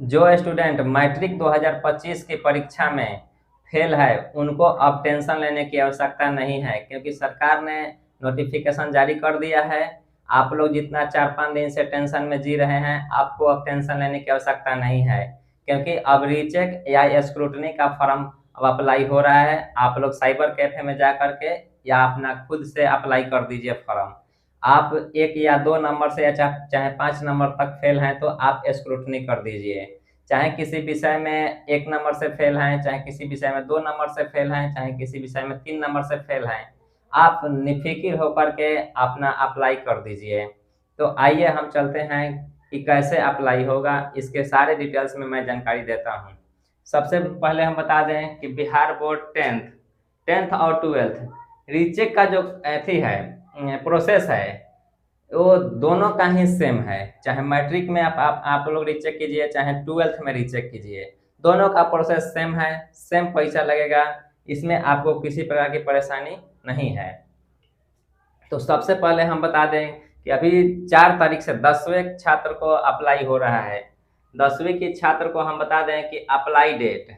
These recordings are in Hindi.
जो स्टूडेंट मैट्रिक 2025 की परीक्षा में फेल है उनको अब टेंशन लेने की आवश्यकता नहीं है, क्योंकि सरकार ने नोटिफिकेशन जारी कर दिया है। आप लोग जितना 4-5 दिन से टेंशन में जी रहे हैं, आपको अब टेंशन लेने की आवश्यकता नहीं है, क्योंकि अब रीचेक या स्क्रूटनी का फॉर्म अब अप्लाई हो रहा है। आप लोग साइबर कैफे में जा करके या अपना खुद से अप्लाई कर दीजिए फॉर्म। आप 1 या 2 नंबर से या चाहे 5 नंबर तक फेल हैं तो आप स्क्रूटनी कर दीजिए। चाहे किसी विषय में 1 नंबर से फेल हैं, चाहे किसी विषय में 2 नंबर से फेल हैं, चाहे किसी विषय में 3 नंबर से फेल हैं, आप निफ़िक्र होकर के अपना अप्लाई कर दीजिए। तो आइए हम चलते हैं कि कैसे अप्लाई होगा, इसके सारे डिटेल्स में मैं जानकारी देता हूँ। सबसे पहले हम बता दें कि बिहार बोर्ड 10th और 12th रीचेक का जो एथी है प्रोसेस है, वो दोनों का ही सेम है। चाहे मैट्रिक में आप लोग रीचेक कीजिए, चाहे 12th में रीचेक कीजिए, दोनों का प्रोसेस सेम है, सेम पैसा लगेगा। इसमें आपको किसी प्रकार की परेशानी नहीं है। तो सबसे पहले हम बता दें कि अभी 4 तारीख से 10वें छात्र को अप्लाई हो रहा है। 10वीं के छात्र को हम बता दें कि अप्लाई डेट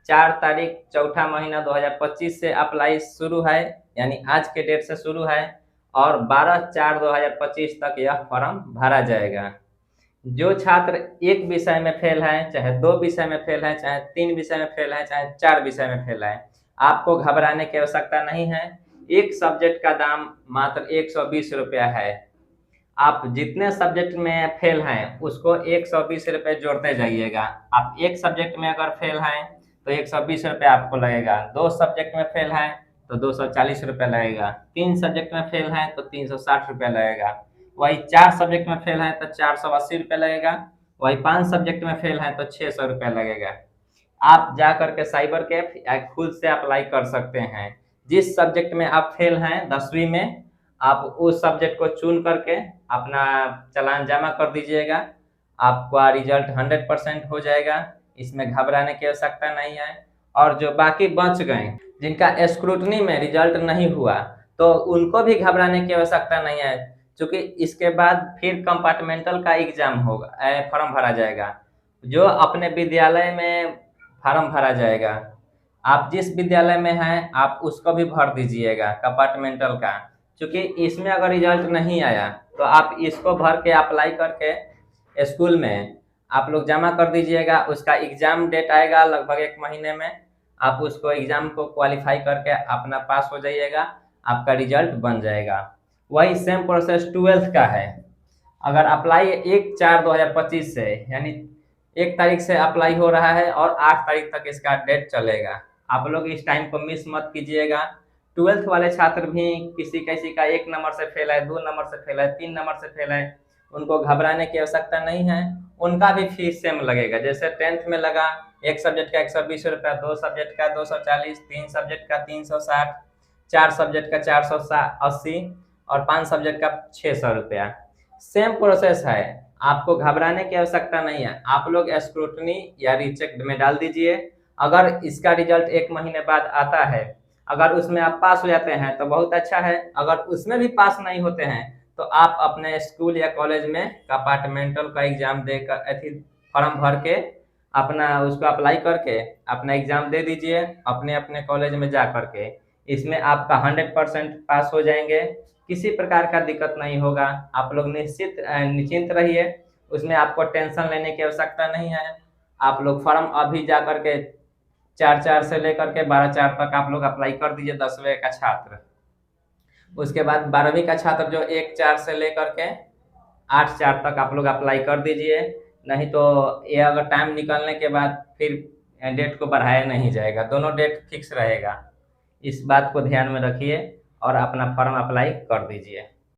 4 तारीख चौथा महीना 2025 से अप्लाई शुरू है, यानी आज के डेट से शुरू है, और 12/4/2025 तक यह फॉर्म भरा जाएगा। जो छात्र एक विषय में फेल है, चाहे 2 विषय में फेल है, चाहे 3 विषय में फेल है, चाहे 4 विषय में फेल है, आपको घबराने की आवश्यकता नहीं है। एक सब्जेक्ट का दाम मात्र 120 रुपया है। आप जितने सब्जेक्ट में फेल हैं उसको 120 रुपये जोड़ते जाइएगा। आप एक सब्जेक्ट में अगर फेल हैं तो 120 रुपये आपको लगेगा। 2 सब्जेक्ट में फेल हैं तो 240 रुपये लगेगा। 3 सब्जेक्ट में फेल हैं तो 360 रुपये लगेगा। वही 4 सब्जेक्ट में फेल हैं तो 480 रुपये लगेगा। वही 5 सब्जेक्ट में फेल हैं तो 600 रुपये लगेगा। आप जा करके साइबर कैफ या खुद से अप्लाई कर सकते हैं। जिस सब्जेक्ट में आप फेल हैं 10वीं में, आप उस सब्जेक्ट को चुन करके अपना चालान जमा कर दीजिएगा। आपका रिजल्ट 100% हो जाएगा, इसमें घबराने की आवश्यकता नहीं है। और जो बाकी बच गए, जिनका स्क्रूटनी में रिजल्ट नहीं हुआ, तो उनको भी घबराने की आवश्यकता नहीं है, क्योंकि इसके बाद फिर कंपार्टमेंटल का एग्जाम होगा, फॉर्म भरा जाएगा। जो अपने विद्यालय में फॉर्म भरा जाएगा, आप जिस विद्यालय में हैं आप उसको भी भर दीजिएगा कंपार्टमेंटल का। क्योंकि इसमें अगर रिजल्ट नहीं आया तो आप इसको भर के अप्लाई करके स्कूल में आप लोग जमा कर दीजिएगा। उसका एग्जाम डेट आएगा लगभग 1 महीने में। आप उसको एग्जाम को क्वालिफाई करके अपना पास हो जाइएगा, आपका रिजल्ट बन जाएगा। वही सेम प्रोसेस 12th का है। अगर अप्लाई 1/4/2025 से, यानी 1 तारीख से अप्लाई हो रहा है और 8 तारीख तक इसका डेट चलेगा। आप लोग इस टाइम को मिस मत कीजिएगा। 12th वाले छात्र भी किसी किसी का 1 नंबर से फेल है, 2 नंबर से फेल है, 3 नंबर से फेल है, उनको घबराने की आवश्यकता नहीं है। उनका भी फीस सेम लगेगा, जैसे 10th में लगा। एक सब्जेक्ट का 120 रुपया, 2 सब्जेक्ट का 240, 3 सब्जेक्ट का 360, 4 सब्जेक्ट का 480 और 5 सब्जेक्ट का 600 रुपया। सेम प्रोसेस है, आपको घबराने की आवश्यकता नहीं है। आप लोग स्क्रूटनी या रीचेक में डाल दीजिए। अगर इसका रिजल्ट 1 महीने बाद आता है, अगर उसमें आप पास हो जाते हैं तो बहुत अच्छा है। अगर उसमें भी पास नहीं होते हैं तो आप अपने स्कूल या कॉलेज में कंपार्टमेंटल का एग्जाम देकर फॉर्म भर के अपना उसको अप्लाई करके अपना एग्जाम दे दीजिए अपने अपने कॉलेज में जा करके। इसमें आपका 100% पास हो जाएंगे, किसी प्रकार का दिक्कत नहीं होगा। आप लोग निश्चिंत रहिए, उसमें आपको टेंशन लेने की आवश्यकता नहीं है। आप लोग फॉर्म अभी जा करके 4/4 से लेकर के 12/4 तक आप लोग अप्लाई कर दीजिए 10वीं का छात्र। उसके बाद 12वीं का छात्र जो 1/4 से लेकर के 8/4 तक आप लोग अप्लाई कर दीजिए। नहीं तो ये अगर टाइम निकलने के बाद फिर डेट को बढ़ाया नहीं जाएगा, दोनों डेट फिक्स रहेगा। इस बात को ध्यान में रखिए और अपना फॉर्म अप्लाई कर दीजिए।